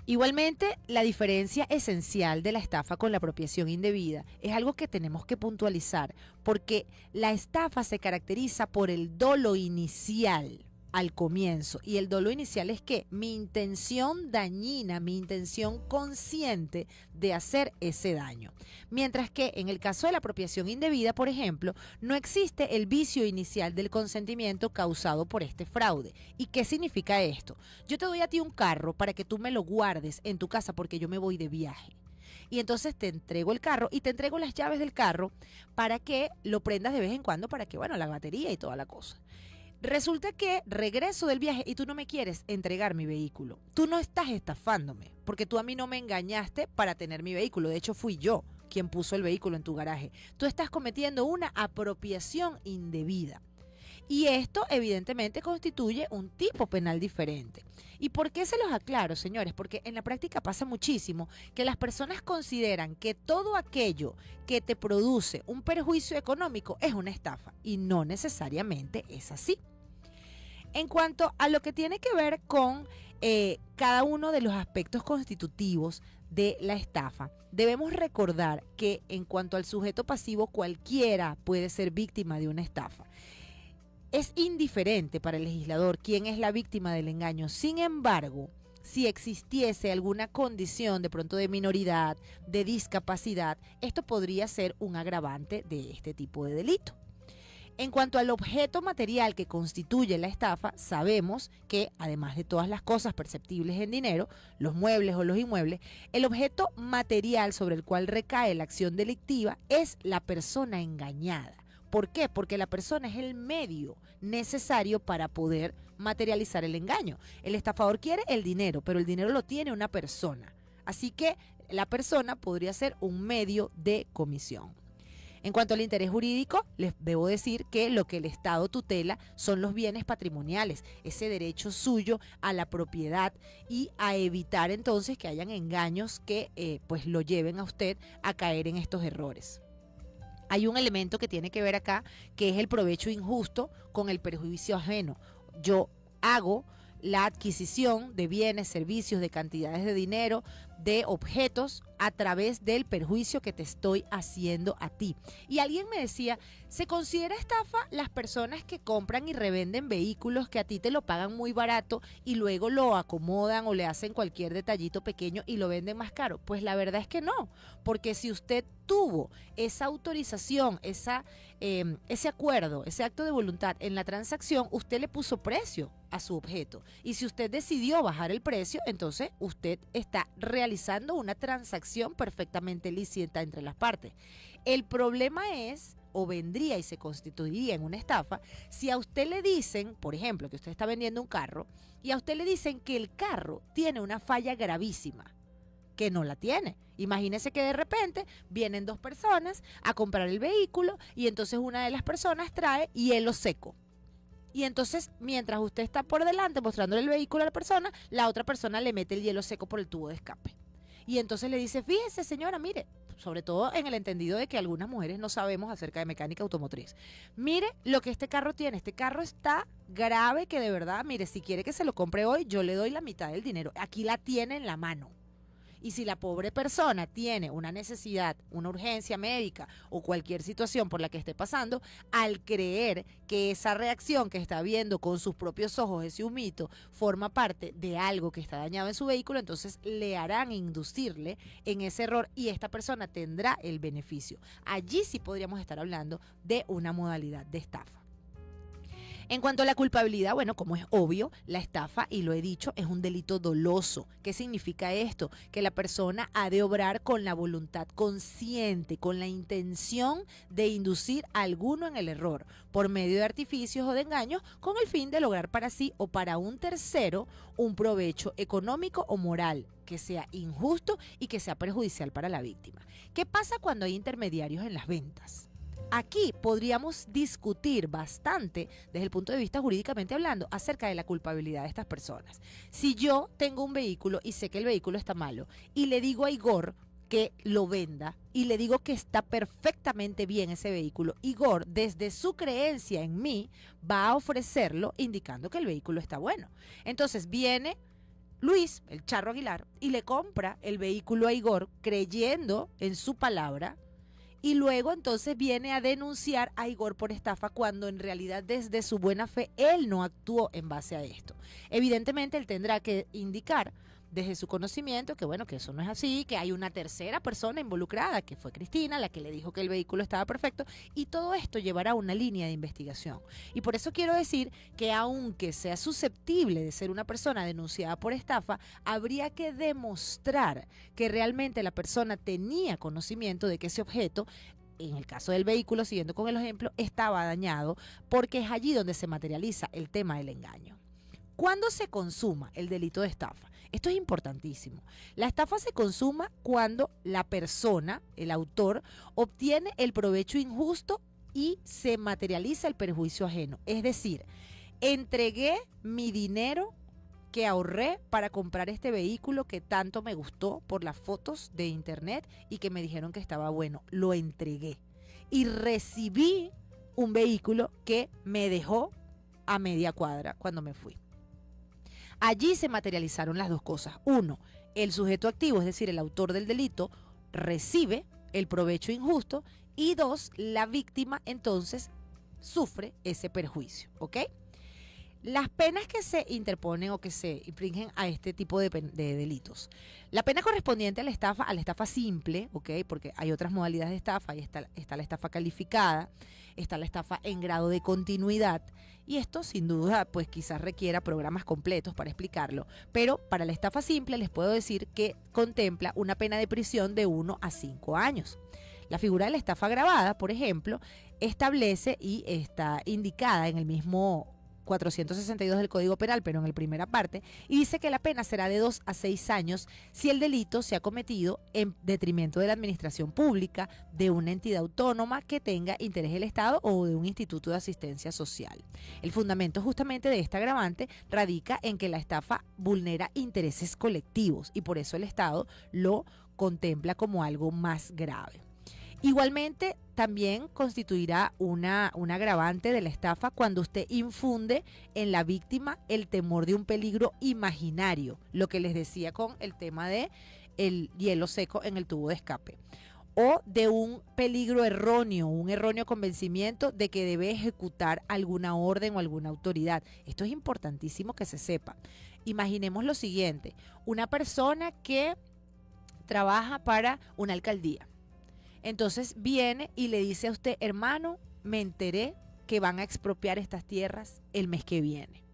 Igualmente, la diferencia esencial de la estafa con la apropiación indebida es algo que tenemos que puntualizar, porque la estafa se caracteriza por el dolo inicial. al comienzo y el dolo inicial es que mi intención dañina, mi intención consciente de hacer ese daño. Mientras que en el caso de la apropiación indebida, por ejemplo, no existe el vicio inicial del consentimiento causado por este fraude. ¿Y qué significa esto? Yo te doy a ti un carro para que tú me lo guardes en tu casa porque yo me voy de viaje. Y entonces te entrego el carro y te entrego las llaves del carro para que lo prendas de vez en cuando para que, bueno, la batería y toda la cosa. Resulta que regreso del viaje y tú no me quieres entregar mi vehículo. Tú no estás estafándome, porque tú a mí no me engañaste para tener mi vehículo. De hecho, fui yo quien puso el vehículo en tu garaje. Tú estás cometiendo una apropiación indebida. Y esto evidentemente constituye un tipo penal diferente. ¿Y por qué se los aclaro, señores? Porque en la práctica pasa muchísimo que las personas consideran que todo aquello que te produce un perjuicio económico es una estafa y no necesariamente es así. En cuanto a lo que tiene que ver con cada uno de los aspectos constitutivos de la estafa, debemos recordar que en cuanto al sujeto pasivo, cualquiera puede ser víctima de una estafa. Es indiferente para el legislador quién es la víctima del engaño. Sin embargo, si existiese alguna condición de pronto de minoridad, de discapacidad, esto podría ser un agravante de este tipo de delito. En cuanto al objeto material que constituye la estafa, sabemos que, además de todas las cosas perceptibles en dinero, los muebles o los inmuebles, el objeto material sobre el cual recae la acción delictiva es la persona engañada. ¿Por qué? Porque la persona es el medio necesario para poder materializar el engaño. El estafador quiere el dinero, pero el dinero lo tiene una persona. Así que la persona podría ser un medio de comisión. En cuanto al interés jurídico, les debo decir que lo que el Estado tutela son los bienes patrimoniales, ese derecho suyo a la propiedad y a evitar entonces que hayan engaños que pues lo lleven a usted a caer en estos errores. Hay un elemento que tiene que ver acá, que es el provecho injusto con el perjuicio ajeno. Yo hago la adquisición de bienes, servicios, de cantidades de dinero, de objetos a través del perjuicio que te estoy haciendo a ti. Y alguien me decía, ¿se considera estafa las personas que compran y revenden vehículos que a ti te lo pagan muy barato y luego lo acomodan o le hacen cualquier detallito pequeño y lo venden más caro? Pues la verdad es que no, porque si usted tuvo esa autorización, ese acuerdo, ese acto de voluntad en la transacción, usted le puso precio a su objeto. Y si usted decidió bajar el precio, entonces usted está realizando una transacción perfectamente lícita entre las partes. El problema es, o vendría y se constituiría en una estafa, si a usted le dicen, por ejemplo, que usted está vendiendo un carro, y a usted le dicen que el carro tiene una falla gravísima, que no la tiene. Imagínese que de repente vienen dos personas a comprar el vehículo y entonces una de las personas trae hielo seco. Y entonces, mientras usted está por delante mostrándole el vehículo a la persona, la otra persona le mete el hielo seco por el tubo de escape. Y entonces le dice, fíjese señora, mire, sobre todo en el entendido de que algunas mujeres no sabemos acerca de mecánica automotriz. Mire lo que este carro tiene, este carro está grave que de verdad, mire, si quiere que se lo compre hoy, yo le doy la mitad del dinero. Aquí la tiene en la mano. Y si la pobre persona tiene una necesidad, una urgencia médica o cualquier situación por la que esté pasando, al creer que esa reacción que está viendo con sus propios ojos, ese humito, forma parte de algo que está dañado en su vehículo, entonces le harán inducirle en ese error y esta persona tendrá el beneficio. Allí sí podríamos estar hablando de una modalidad de estafa. En cuanto a la culpabilidad, bueno, como es obvio, la estafa, y lo he dicho, es un delito doloso. ¿Qué significa esto? Que la persona ha de obrar con la voluntad consciente, con la intención de inducir a alguno en el error, por medio de artificios o de engaños, con el fin de lograr para sí o para un tercero un provecho económico o moral que sea injusto y que sea perjudicial para la víctima. ¿Qué pasa cuando hay intermediarios en las ventas? Aquí podríamos discutir bastante desde el punto de vista jurídicamente hablando acerca de la culpabilidad de estas personas. Si yo tengo un vehículo y sé que el vehículo está malo y le digo a Igor que lo venda y le digo que está perfectamente bien ese vehículo, Igor desde su creencia en mí va a ofrecerlo indicando que el vehículo está bueno. Entonces viene Luis, el Charro Aguilar, y le compra el vehículo a Igor creyendo en su palabra. y luego entonces viene a denunciar a Igor por estafa cuando en realidad desde su buena fe él no actuó en base a esto. Evidentemente él tendrá que indicar desde su conocimiento que bueno, que eso no es así, que hay una tercera persona involucrada, que fue Cristina, la que le dijo que el vehículo estaba perfecto, y todo esto llevará a una línea de investigación. Y por eso quiero decir que aunque sea susceptible de ser una persona denunciada por estafa, habría que demostrar que realmente la persona tenía conocimiento de que ese objeto, en el caso del vehículo, siguiendo con el ejemplo, estaba dañado, porque es allí donde se materializa el tema del engaño. ¿Cuándo se consuma el delito de estafa? Esto es importantísimo. La estafa se consuma cuando la persona, el autor, obtiene el provecho injusto y se materializa el perjuicio ajeno. Es decir, entregué mi dinero que ahorré para comprar este vehículo que tanto me gustó por las fotos de internet y que me dijeron que estaba bueno. Lo entregué y recibí un vehículo que me dejó a media cuadra cuando me fui. Allí se materializaron las dos cosas. Uno, el sujeto activo, es decir, el autor del delito, recibe el provecho injusto. Y dos, la víctima entonces sufre ese perjuicio, ¿ok? Las penas que se interponen o que se infringen a este tipo de delitos. La pena correspondiente a la estafa simple, ¿ok? Porque hay otras modalidades de estafa, y está la estafa calificada, está la estafa en grado de continuidad, y esto sin duda pues quizás requiera programas completos para explicarlo, pero para la estafa simple les puedo decir que contempla una pena de prisión de 1 a 5 años. La figura de la estafa agravada, por ejemplo, establece y está indicada en el mismo 462 del Código Penal, pero en la primera parte, y dice que la pena será de 2 a 6 años si el delito se ha cometido en detrimento de la administración pública, de una entidad autónoma que tenga interés del Estado o de un instituto de asistencia social. El fundamento justamente de esta agravante radica en que la estafa vulnera intereses colectivos y por eso el Estado lo contempla como algo más grave. Igualmente, también constituirá un agravante de la estafa cuando usted infunde en la víctima el temor de un peligro imaginario, lo que les decía con el tema de el hielo seco en el tubo de escape, o de un peligro erróneo, un erróneo convencimiento de que debe ejecutar alguna orden o alguna autoridad. Esto es importantísimo que se sepa. Imaginemos lo siguiente, una persona que trabaja para una alcaldía. Entonces viene y le dice a usted, hermano, me enteré que van a expropiar estas tierras el mes que viene.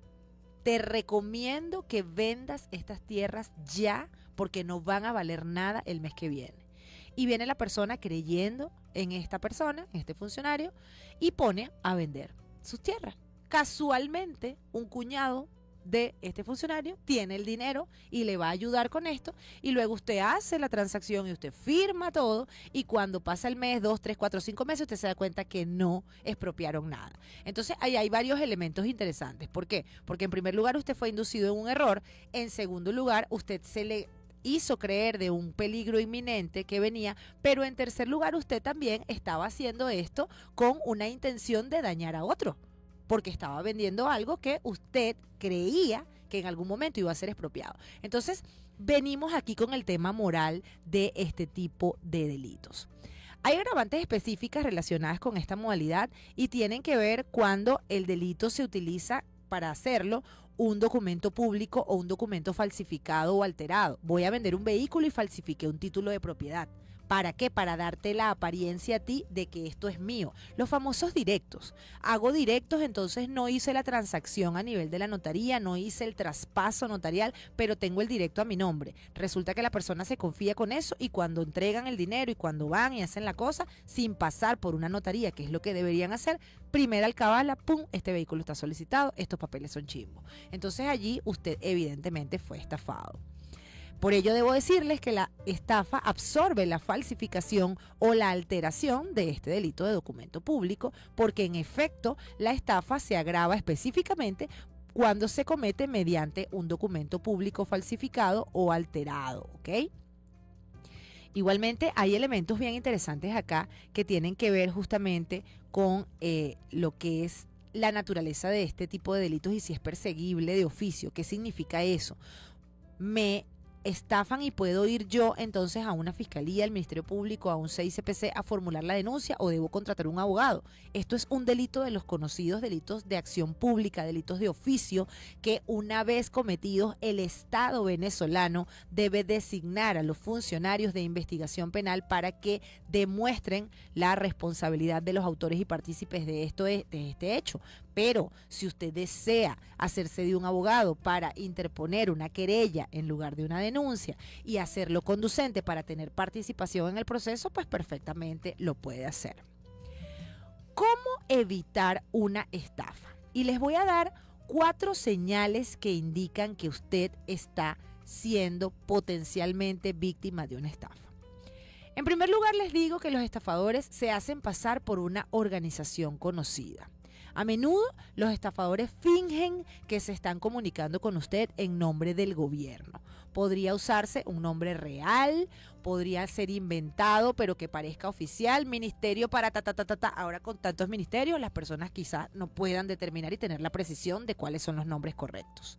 Te recomiendo que vendas estas tierras ya porque no van a valer nada el mes que viene. Y viene la persona creyendo en esta persona, en este funcionario, y pone a vender sus tierras. Casualmente, un cuñado de este funcionario tiene el dinero y le va a ayudar con esto, y luego usted hace la transacción y usted firma todo, y cuando pasa el mes, 2, 3, 4, 5 meses, usted se da cuenta que no expropiaron nada. Entonces ahí hay varios elementos interesantes. ¿Por qué? Porque en primer lugar usted fue inducido en un error, en segundo lugar usted se le hizo creer de un peligro inminente que venía, pero en tercer lugar usted también estaba haciendo esto con una intención de dañar a otro, porque estaba vendiendo algo que usted creía que en algún momento iba a ser expropiado. Entonces, venimos aquí con el tema moral de este tipo de delitos. Hay agravantes específicas relacionadas con esta modalidad y tienen que ver cuando el delito se utiliza para hacerlo un documento público o un documento falsificado o alterado. Voy a vender un vehículo y falsifiqué un título de propiedad. ¿Para qué? Para darte la apariencia a ti de que esto es mío. Los famosos directos. Hago directos, entonces no hice la transacción a nivel de la notaría, no hice el traspaso notarial, pero tengo el directo a mi nombre. Resulta que la persona se confía con eso y cuando entregan el dinero y cuando van y hacen la cosa sin pasar por una notaría, que es lo que deberían hacer, primera alcabala, pum, este vehículo está solicitado, estos papeles son chimbos. Entonces allí usted evidentemente fue estafado. Por ello debo decirles que la estafa absorbe la falsificación o la alteración de este delito de documento público, porque en efecto la estafa se agrava específicamente cuando se comete mediante un documento público falsificado o alterado, ¿ok? Igualmente hay elementos bien interesantes acá que tienen que ver justamente con lo que es la naturaleza de este tipo de delitos y si es perseguible de oficio. ¿Qué significa eso? Me estafan y puedo ir yo entonces a una fiscalía, al Ministerio Público, a un CICPC a formular la denuncia o debo contratar un abogado. Esto es un delito de los conocidos delitos de acción pública, delitos de oficio, que una vez cometidos el Estado venezolano debe designar a los funcionarios de investigación penal para que demuestren la responsabilidad de los autores y partícipes de este hecho. Pero si usted desea hacerse de un abogado para interponer una querella en lugar de una denuncia y hacerlo conducente para tener participación en el proceso, pues perfectamente lo puede hacer. ¿Cómo evitar una estafa? Y les voy a dar 4 señales que indican que usted está siendo potencialmente víctima de una estafa. En primer lugar, les digo que los estafadores se hacen pasar por una organización conocida. A menudo los estafadores fingen que se están comunicando con usted en nombre del gobierno. Podría usarse un nombre real, podría ser inventado, pero que parezca oficial, ministerio para ta. Ahora con tantos ministerios, las personas quizás no puedan determinar y tener la precisión de cuáles son los nombres correctos.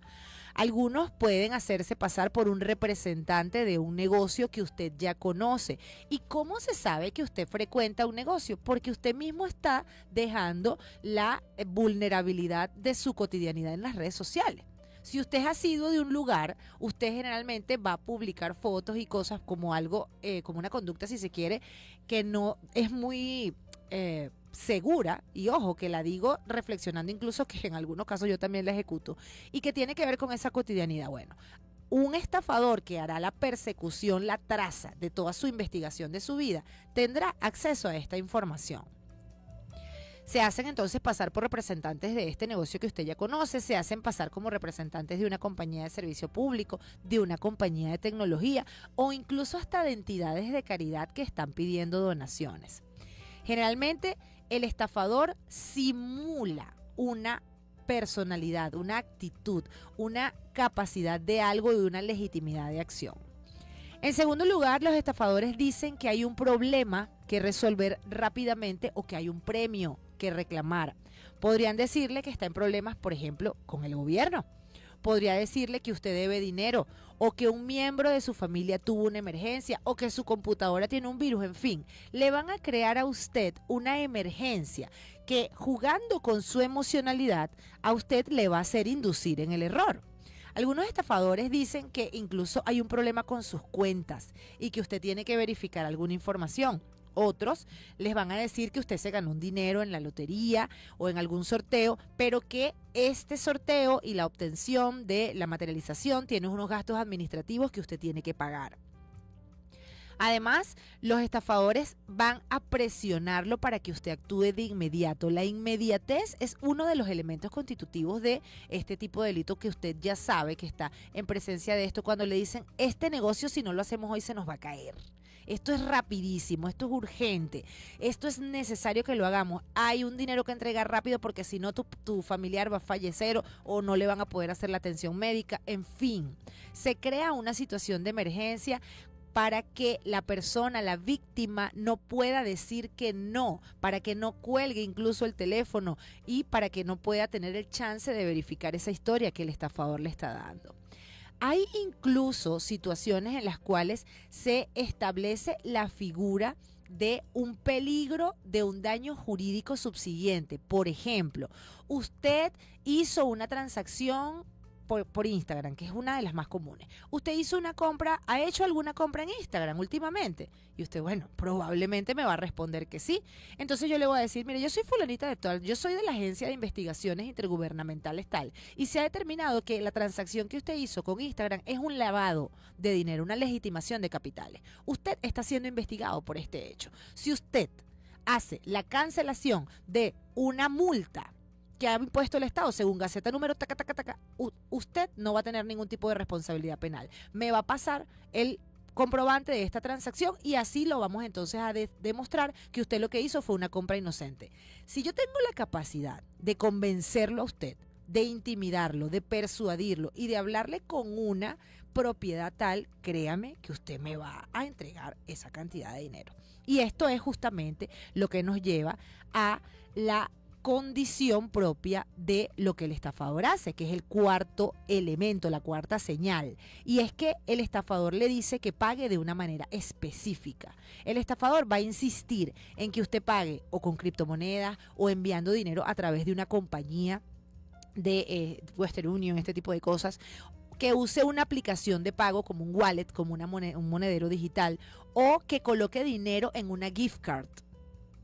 Algunos pueden hacerse pasar por un representante de un negocio que usted ya conoce. ¿Y cómo se sabe que usted frecuenta un negocio? Porque usted mismo está dejando la vulnerabilidad de su cotidianidad en las redes sociales. Si usted es asiduo de un lugar, usted generalmente va a publicar fotos y cosas como algo, como una conducta, si se quiere, que no es muy segura, y ojo, que la digo reflexionando incluso que en algunos casos yo también la ejecuto, y que tiene que ver con esa cotidianidad. Bueno, un estafador que hará la persecución, la traza de toda su investigación de su vida, tendrá acceso a esta información. Se hacen entonces pasar por representantes de este negocio que usted ya conoce, se hacen pasar como representantes de una compañía de servicio público, de una compañía de tecnología o incluso hasta de entidades de caridad que están pidiendo donaciones. Generalmente el estafador simula una personalidad, una actitud, una capacidad de algo y una legitimidad de acción. En segundo lugar, los estafadores dicen que hay un problema que resolver rápidamente o que hay un premio que reclamar. Podrían decirle que está en problemas, por ejemplo, con el gobierno. Podría decirle que usted debe dinero o que un miembro de su familia tuvo una emergencia o que su computadora tiene un virus, en fin. Le van a crear a usted una emergencia que, jugando con su emocionalidad, a usted le va a hacer inducir en el error. Algunos estafadores dicen que incluso hay un problema con sus cuentas y que usted tiene que verificar alguna información. Otros les van a decir que usted se ganó un dinero en la lotería o en algún sorteo, pero que este sorteo y la obtención de la materialización tiene unos gastos administrativos que usted tiene que pagar. Además, los estafadores van a presionarlo para que usted actúe de inmediato. La inmediatez es uno de los elementos constitutivos de este tipo de delito que usted ya sabe que está en presencia de esto cuando le dicen, este negocio si no lo hacemos hoy se nos va a caer. Esto es rapidísimo, esto es urgente, esto es necesario que lo hagamos. Hay un dinero que entregar rápido porque si no tu familiar va a fallecer o no le van a poder hacer la atención médica. En fin, se crea una situación de emergencia para que la persona, la víctima, no pueda decir que no, para que no cuelgue incluso el teléfono y para que no pueda tener el chance de verificar esa historia que el estafador le está dando. Hay incluso situaciones en las cuales se establece la figura de un peligro de un daño jurídico subsiguiente. Por ejemplo, usted hizo una transacción por Instagram, que es una de las más comunes. Usted hizo una compra, ¿ha hecho alguna compra en Instagram últimamente? Y usted, bueno, probablemente me va a responder que sí. Entonces yo le voy a decir, mire, yo soy fulanita de tal, yo soy de la Agencia de Investigaciones Intergubernamentales tal, y se ha determinado que la transacción que usted hizo con Instagram es un lavado de dinero, una legitimación de capitales. Usted está siendo investigado por este hecho. Si usted hace la cancelación de una multa que ha impuesto el Estado según Gaceta número usted no va a tener ningún tipo de responsabilidad penal. Me va a pasar el comprobante de esta transacción y así lo vamos entonces a demostrar que usted lo que hizo fue una compra inocente. Si yo tengo la capacidad de convencerlo a usted, de intimidarlo, de persuadirlo y de hablarle con una propiedad tal, créame que usted me va a entregar esa cantidad de dinero. Y esto es justamente lo que nos lleva a la condición propia de lo que el estafador hace, que es el cuarto elemento, la cuarta señal. Y es que el estafador le dice que pague de una manera específica. El estafador va a insistir en que usted pague o con criptomonedas o enviando dinero a través de una compañía de Western Union, este tipo de cosas, que use una aplicación de pago como un wallet, como un monedero digital, o que coloque dinero en una gift card.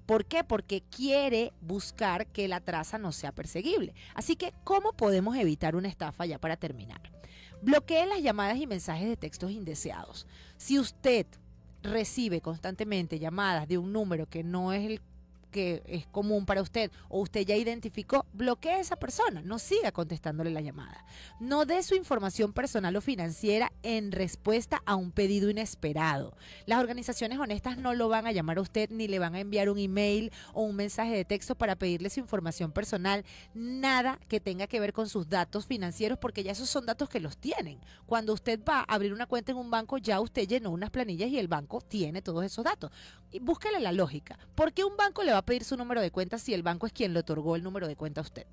¿Por qué? Porque quiere buscar que la traza no sea perseguible. Así que, ¿cómo podemos evitar una estafa ya para terminar? Bloquee las llamadas y mensajes de textos indeseados. Si usted recibe constantemente llamadas de un número que no es el que es común para usted o usted ya identificó, bloquee a esa persona, no siga contestándole la llamada. No dé su información personal o financiera en respuesta a un pedido inesperado. Las organizaciones honestas no lo van a llamar a usted ni le van a enviar un email o un mensaje de texto para pedirle su información personal, nada que tenga que ver con sus datos financieros, porque ya esos son datos que los tienen. Cuando usted va a abrir una cuenta en un banco, ya usted llenó unas planillas y el banco tiene todos esos datos. Y búsquele la lógica. ¿Por qué un banco le va a pedir su número de cuenta si el banco es quien le otorgó el número de cuenta a usted?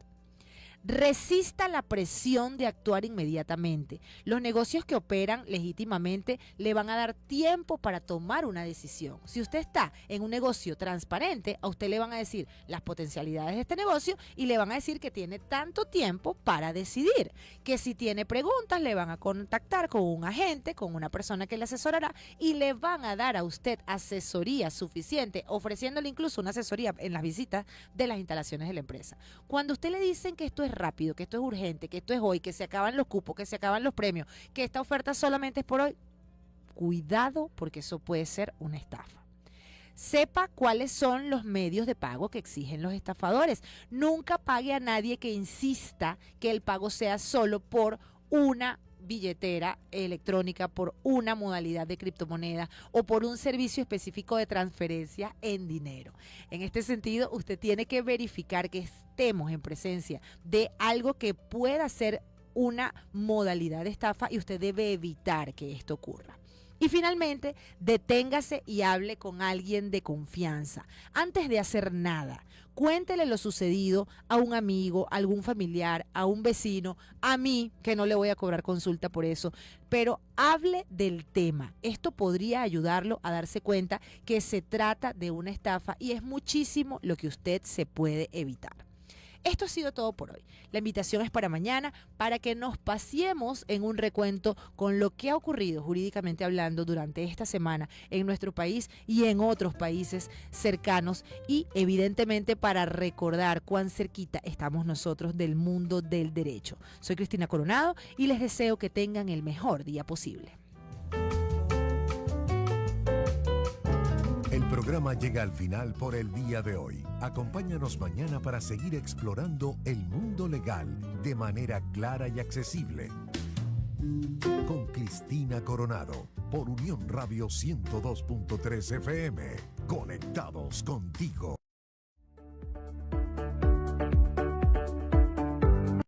Resista la presión de actuar inmediatamente. Los negocios que operan legítimamente le van a dar tiempo para tomar una decisión. Si usted está en un negocio transparente, a usted le van a decir las potencialidades de este negocio y le van a decir que tiene tanto tiempo para decidir. Que si tiene preguntas, le van a contactar con un agente, con una persona que le asesorará y le van a dar a usted asesoría suficiente, ofreciéndole incluso una asesoría en las visitas de las instalaciones de la empresa. Cuando a usted le dicen que esto es rápido, que esto es urgente, que esto es hoy, que se acaban los cupos, que se acaban los premios, que esta oferta solamente es por hoy, cuidado, porque eso puede ser una estafa. Sepa cuáles son los medios de pago que exigen los estafadores. Nunca pague a nadie que insista que el pago sea solo por una billetera electrónica, por una modalidad de criptomoneda o por un servicio específico de transferencia en dinero. En este sentido, usted tiene que verificar que estemos en presencia de algo que pueda ser una modalidad de estafa y usted debe evitar que esto ocurra. Y finalmente, deténgase y hable con alguien de confianza. Antes de hacer nada, cuéntele lo sucedido a un amigo, a algún familiar, a un vecino, a mí, que no le voy a cobrar consulta por eso, pero hable del tema. Esto podría ayudarlo a darse cuenta que se trata de una estafa y es muchísimo lo que usted se puede evitar. Esto ha sido todo por hoy. La invitación es para mañana, para que nos paseemos en un recuento con lo que ha ocurrido jurídicamente hablando durante esta semana en nuestro país y en otros países cercanos y evidentemente para recordar cuán cerquita estamos nosotros del mundo del derecho. Soy Cristina Coronado y les deseo que tengan el mejor día posible. El programa llega al final por el día de hoy. Acompáñanos mañana para seguir explorando el mundo legal de manera clara y accesible. Con Cristina Coronado por Unión Radio 102.3 FM. Conectados contigo.